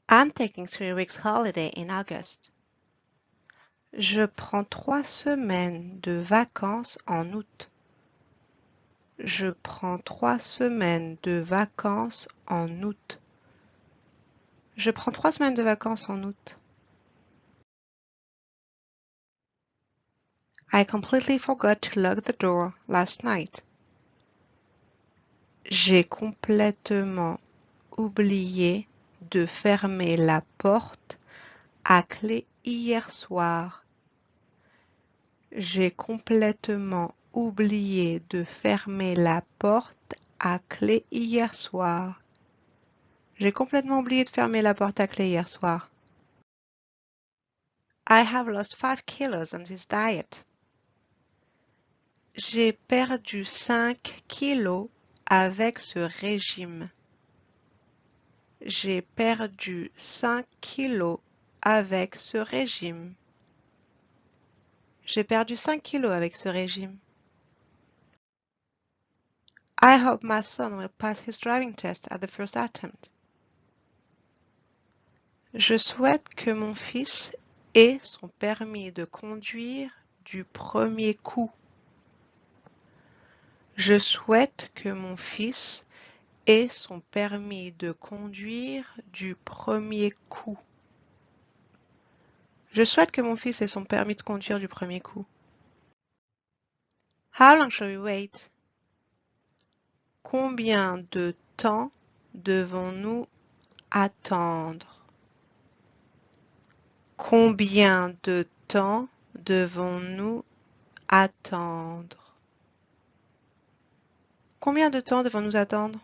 I'm taking 3 weeks holiday in August. Je prends 3 semaines de vacances en août. Je prends 3 semaines de vacances en août. Je prends 3 semaines de vacances en août. I completely forgot to lock the door last night. J'ai complètement oublié de fermer la porte à clé hier soir. J'ai complètement oublié de fermer la porte à clé hier soir. J'ai complètement oublié de fermer la porte à clé hier soir. I have lost 5 kilos on this diet. J'ai perdu 5 kilos avec ce régime. J'ai perdu 5 kilos avec ce régime. J'ai perdu 5 kilos avec ce régime. I hope my son will pass his driving test at the first attempt. Je souhaite que mon fils ait son permis de conduire du premier coup. Je souhaite que mon fils ait son permis de conduire du premier coup. Je souhaite que mon fils ait son permis de conduire du premier coup. How long shall we wait? Combien de temps devons-nous attendre? Combien de temps devons-nous attendre? Combien de temps devons-nous attendre?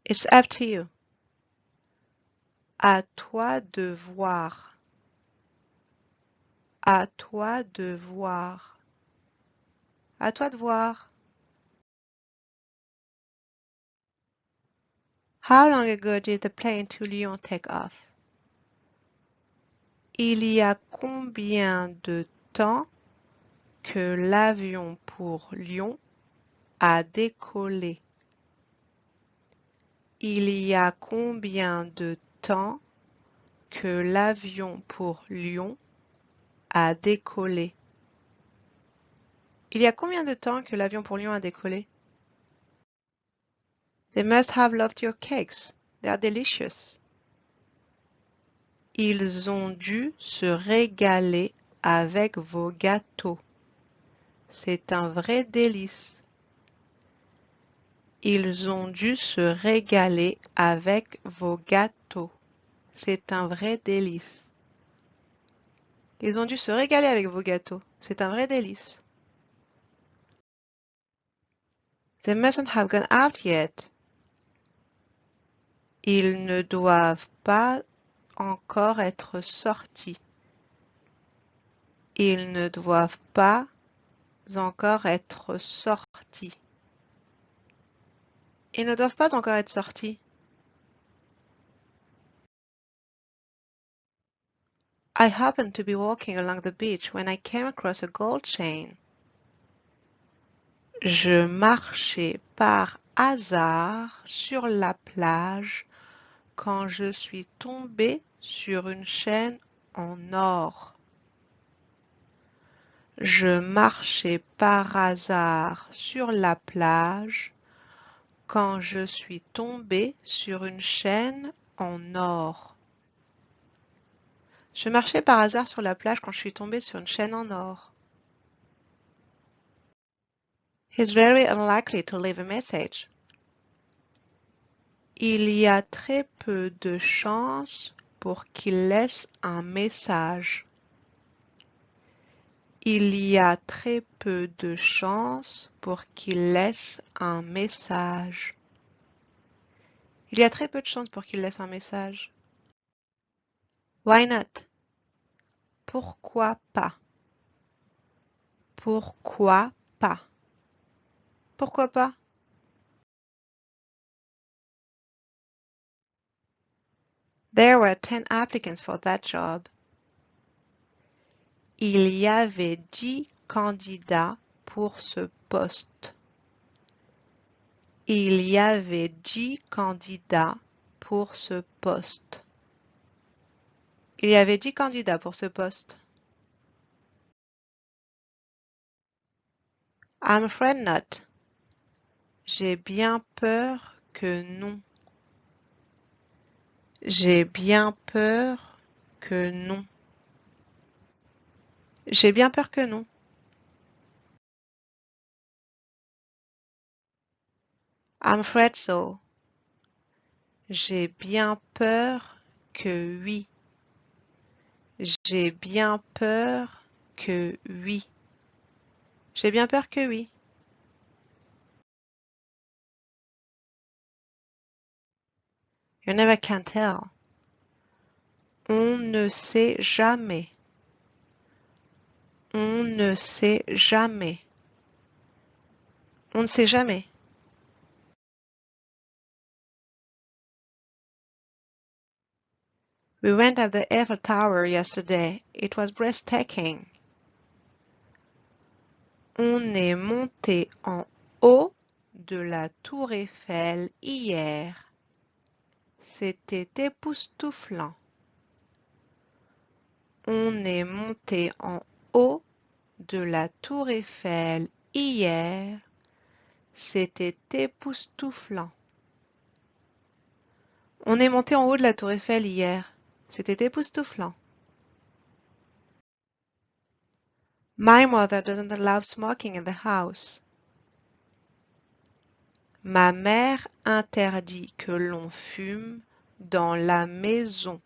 It's up to you. À toi de voir. À toi de voir. À toi de voir. How long ago did the plane to Lyon take off? Il y a combien de temps que l'avion pour Lyon a décollé? Il y a combien de temps que l'avion pour Lyon a décollé? Il y a combien de temps que l'avion pour Lyon a décollé? They must have loved your cakes. They are delicious. Ils ont dû se régaler avec vos gâteaux. C'est un vrai délice. Ils ont dû se régaler avec vos gâteaux. C'est un vrai délice. Ils ont dû se régaler avec vos gâteaux. C'est un vrai délice. They mustn't have gone out yet. Ils ne doivent pas encore être sortis. Ils ne doivent pas encore être sortis. Ils ne doivent pas encore être sortis. I happened to be walking along the beach when I came across a gold chain. Je marchais par hasard sur la plage quand je suis tombé sur une chaîne en or. Je marchais par hasard sur la plage quand je suis tombé sur une chaîne en or. Je marchais par hasard sur la plage quand je suis tombé sur une chaîne en or. He's very unlikely to leave a message. Il y a très peu de chances pour qu'il laisse un message. Il y a très peu de chances pour qu'il laisse un message. Il y a très peu de chances pour qu'il laisse un message. Why not? Pourquoi pas? Pourquoi pas? Pourquoi pas? There were 10 applicants for that job. Il y avait 10 candidats pour ce poste. Il y avait 10 candidats pour ce poste. Il y avait 10 candidats pour ce poste. I'm afraid not. J'ai bien peur que non. J'ai bien peur que non. J'ai bien peur que non. I'm afraid so. J'ai bien peur que oui. J'ai bien peur que oui. J'ai bien peur que oui. You never can tell. On ne sait jamais. On ne sait jamais. On ne sait jamais. We went at the Eiffel Tower yesterday. It was breathtaking. On est monté en haut de la tour Eiffel hier. C'était époustouflant. On est monté en haut de la tour Eiffel hier. C'était époustouflant. On est monté en haut de la tour Eiffel hier. C'était époustouflant. My mother doesn't allow smoking in the house. Ma mère interdit que l'on fume dans la maison.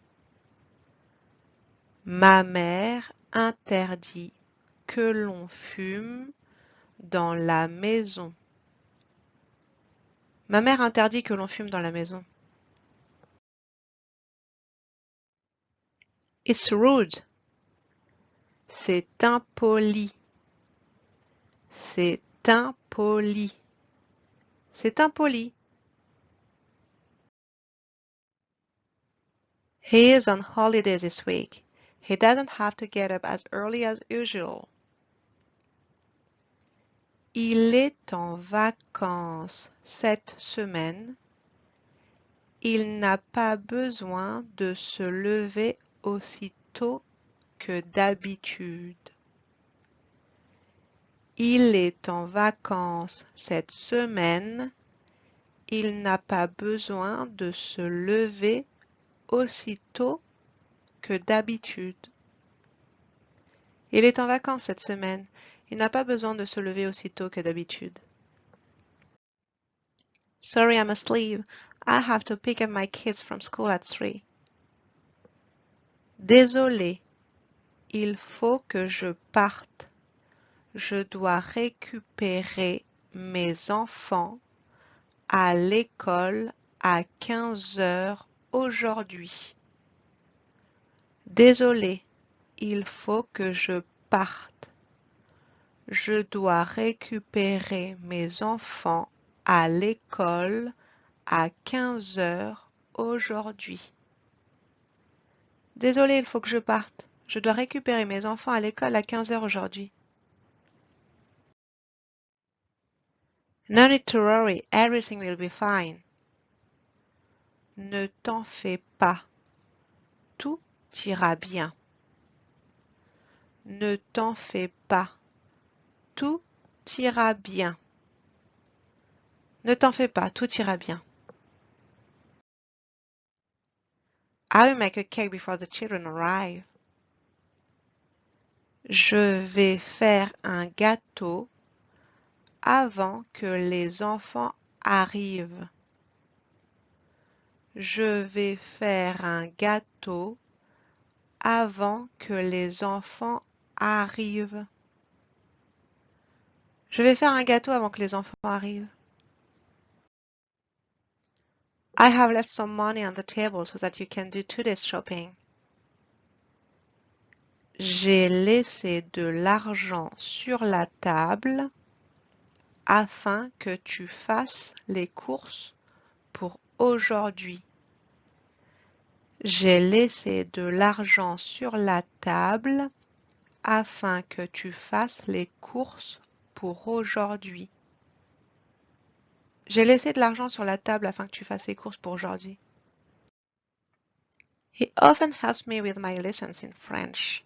Ma mère interdit que l'on fume dans la maison. Ma mère interdit que l'on fume dans la maison. It's rude. C'est impoli. C'est impoli. C'est impoli. He is on holiday this week. He doesn't have to get up as early as usual. Il est en vacances cette semaine. Il n'a pas besoin de se lever aussi tôt que d'habitude. Il est en vacances cette semaine. Il n'a pas besoin de se lever aussi tôt que d'habitude. Il est en vacances cette semaine. Il n'a pas besoin de se lever aussi tôt que d'habitude. Sorry, I must leave. I have to pick up my kids from school at 3. Désolé, il faut que je parte. Je dois récupérer mes enfants à l'école à 15 heures aujourd'hui. Désolé, il faut que je parte. Je dois récupérer mes enfants à l'école à 15 heures aujourd'hui. Désolé, il faut que je parte. Je dois récupérer mes enfants à l'école à 15 heures aujourd'hui. No need to worry, everything will be fine. Ne t'en fais pas. Tout ira bien. Ne t'en fais pas. Tout ira bien. Ne t'en fais pas, tout ira bien. I will make a cake before the children arrive. Je vais faire un gâteau avant que les enfants arrivent. Je vais faire un gâteau avant que les enfants arrivent. Je vais faire un gâteau avant que les enfants arrivent. I have left some money on the table so that you can do today's shopping. J'ai laissé de l'argent sur la table afin que tu fasses les courses pour aujourd'hui. J'ai laissé de l'argent sur la table afin que tu fasses les courses pour aujourd'hui. J'ai laissé de l'argent sur la table afin que tu fasses les courses pour aujourd'hui. He often helps me with my lessons in French.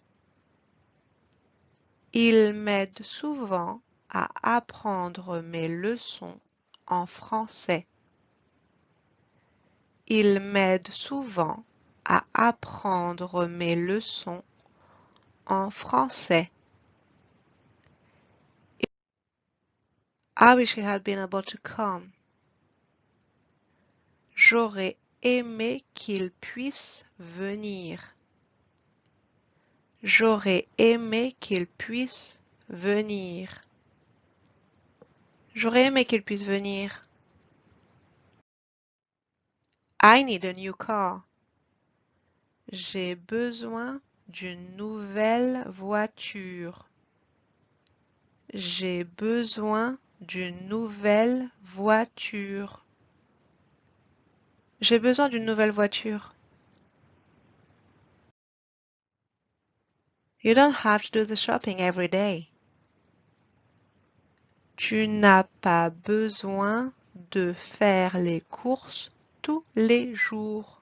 Il m'aide souvent à apprendre mes leçons en français. Il m'aide souvent à apprendre mes leçons en français. I wish he had been able to come. J'aurais aimé qu'il puisse venir. J'aurais aimé qu'il puisse venir. J'aurais aimé qu'il puisse venir. I need a new car. J'ai besoin d'une nouvelle voiture. J'ai besoin d'une nouvelle voiture. J'ai besoin d'une nouvelle voiture. You don't have to do the shopping every day. Tu n'as pas besoin de faire les courses tous les jours.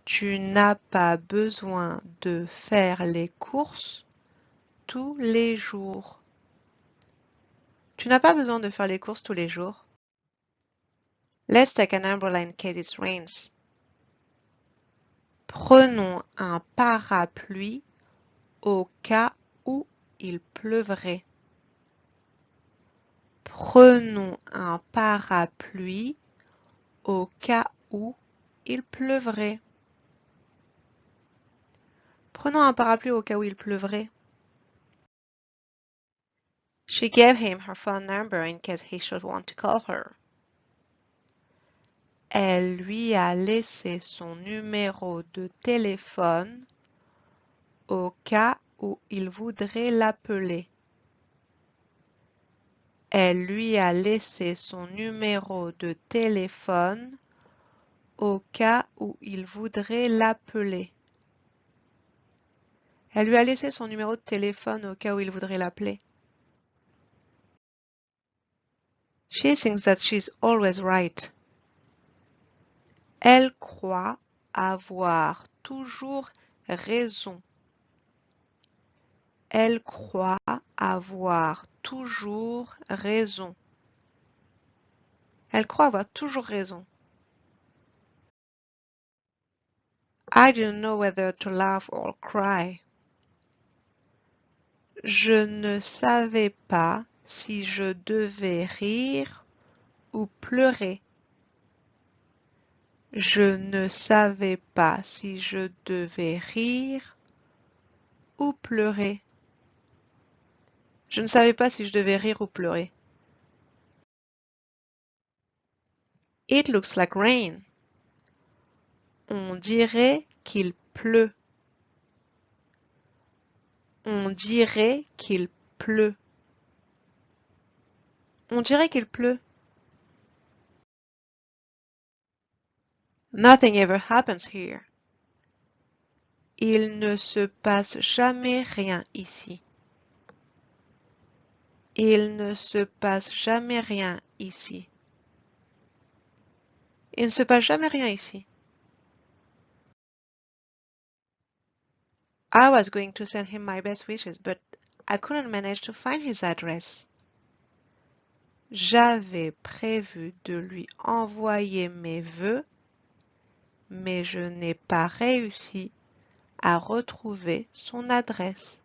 Tu n'as pas besoin de faire les courses tous les jours. Tu n'as pas besoin de faire les courses tous les jours. Let's take an umbrella in case it rains. Prenons un parapluie au cas où il pleuvrait. Prenons un parapluie au cas où il pleuvrait. Prenons un parapluie au cas où il pleuvrait. She gave him her phone number in case he should want to call her. Elle lui a laissé son numéro de téléphone au cas où il voudrait l'appeler. Elle lui a laissé son numéro de téléphone au cas où il voudrait l'appeler. Elle lui a laissé son numéro de téléphone au cas où il voudrait l'appeler. She thinks that she's always right. Elle croit avoir toujours raison. Elle croit avoir toujours raison. Elle croit avoir toujours raison. I didn't know whether to laugh or cry. Je ne savais pas si je devais rire ou pleurer. Je ne savais pas si je devais rire ou pleurer. Je ne savais pas si je devais rire ou pleurer. It looks like rain. On dirait qu'il pleut. On dirait qu'il pleut. On dirait qu'il pleut. Nothing ever happens here. Il ne se passe jamais rien ici. Il ne se passe jamais rien ici. Il ne se passe jamais rien ici. I was going to send him my best wishes, but I couldn't manage to find his address. J'avais prévu de lui envoyer mes vœux, mais je n'ai pas réussi à retrouver son adresse.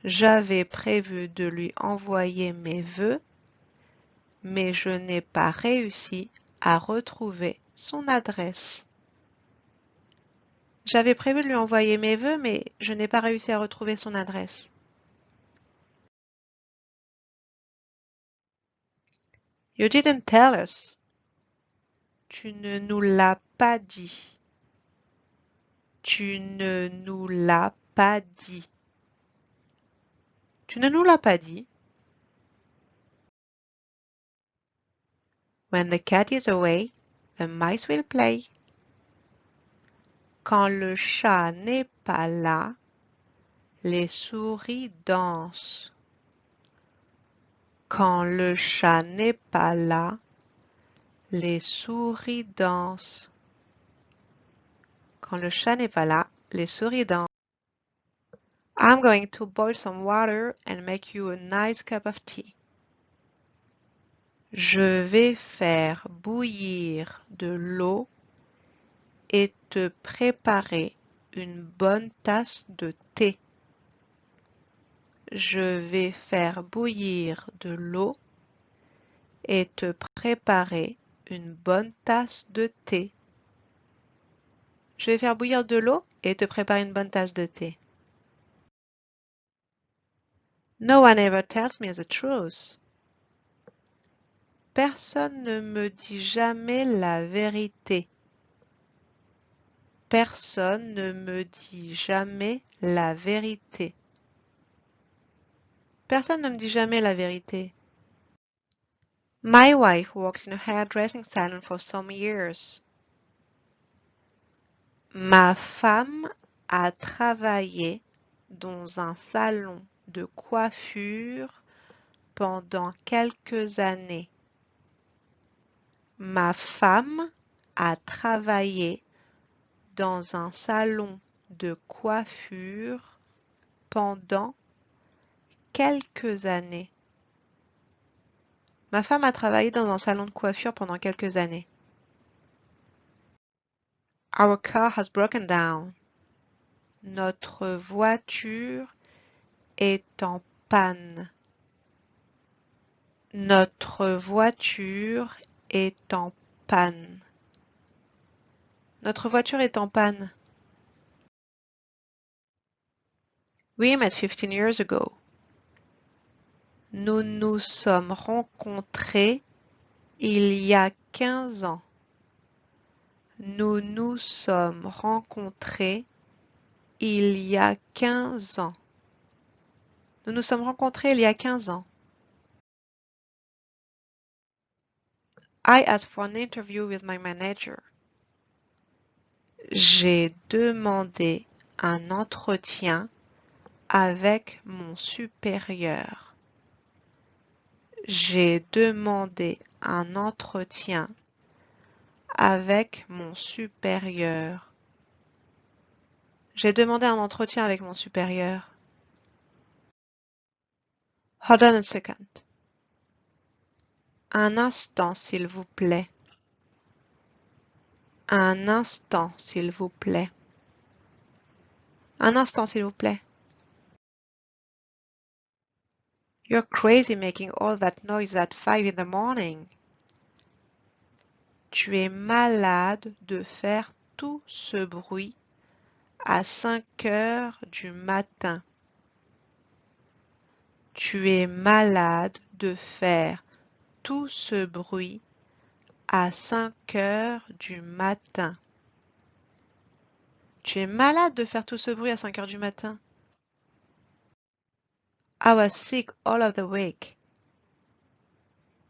J'avais prévu de lui envoyer mes vœux, mais je n'ai pas réussi à retrouver son adresse. J'avais prévu de lui envoyer mes vœux, mais je n'ai pas réussi à retrouver son adresse. You didn't tell us. Tu ne nous l'as pas dit. Tu ne nous l'as pas dit. Tu ne nous l'as pas dit. When the cat is away, the mice will play. Quand le chat n'est pas là, les souris dansent. Quand le chat n'est pas là, les souris dansent. Quand le chat n'est pas là, les souris dansent. I'm going to boil some water and make you a nice cup of tea. Je vais faire bouillir de l'eau et te préparer une bonne tasse de thé. Je vais faire bouillir de l'eau et te préparer une bonne tasse de thé. Je vais faire bouillir de l'eau et te préparer une bonne tasse de thé. No one ever tells me the truth. Personne ne me dit jamais la vérité. Personne ne me dit jamais la vérité. Personne ne me dit jamais la vérité. My wife worked in a hairdressing salon for some years. Ma femme a travaillé dans un salon de coiffure pendant quelques années. Ma femme a travaillé dans un salon de coiffure pendant quelques années. Ma femme a travaillé dans un salon de coiffure pendant quelques années. Our car has broken down. Notre voiture est en panne. Notre voiture est en panne. Notre voiture est en panne. We met 15 years ago. Nous nous sommes rencontrés il y a 15 ans. Nous nous sommes rencontrés il y a 15 ans. Nous nous sommes rencontrés il y a 15 ans. I asked for an interview with my manager. J'ai demandé un entretien avec mon supérieur. J'ai demandé un entretien avec mon supérieur. J'ai demandé un entretien avec mon supérieur. Hold on a second. Un instant, s'il vous plaît. Un instant, s'il vous plaît. Un instant, s'il vous plaît. You're crazy making all that noise at 5 in the morning. Tu es malade de faire tout ce bruit à 5 heures du matin. Tu es malade de faire tout ce bruit à 5 heures du matin. Tu es malade de faire tout ce bruit à 5 heures du matin. I was sick all of the week.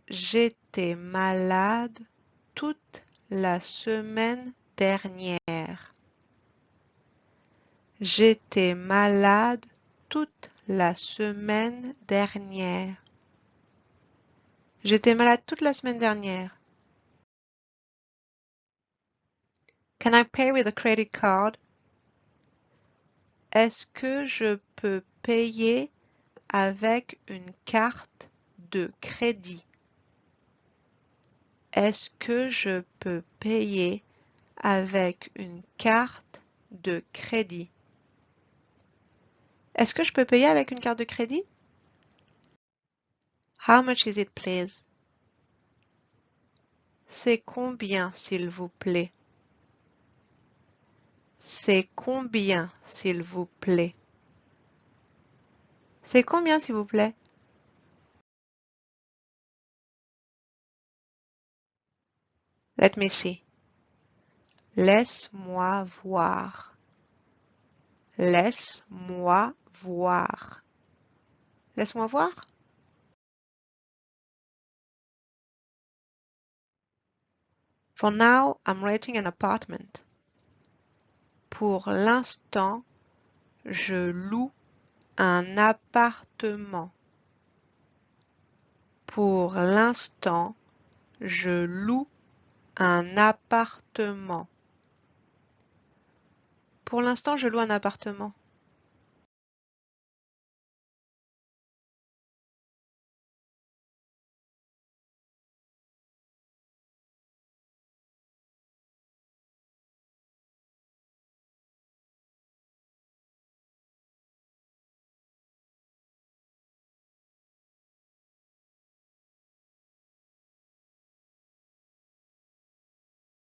J'étais malade toute la semaine dernière. J'étais malade toute la semaine dernière. J'étais malade toute la semaine dernière. Can I pay with a credit card? Est-ce que je peux payer avec une carte de crédit? Est-ce que je peux payer avec une carte de crédit? Est-ce que je peux payer avec une carte de crédit? How much is it, please? C'est combien, s'il vous plaît? C'est combien, s'il vous plaît? C'est combien, s'il vous plaît? Let me see. Laisse-moi voir. Laisse-moi voir. Laisse-moi voir? For now, I'm renting an apartment. Pour l'instant, je loue un appartement. Pour l'instant, je loue un appartement. Pour l'instant, je loue un appartement.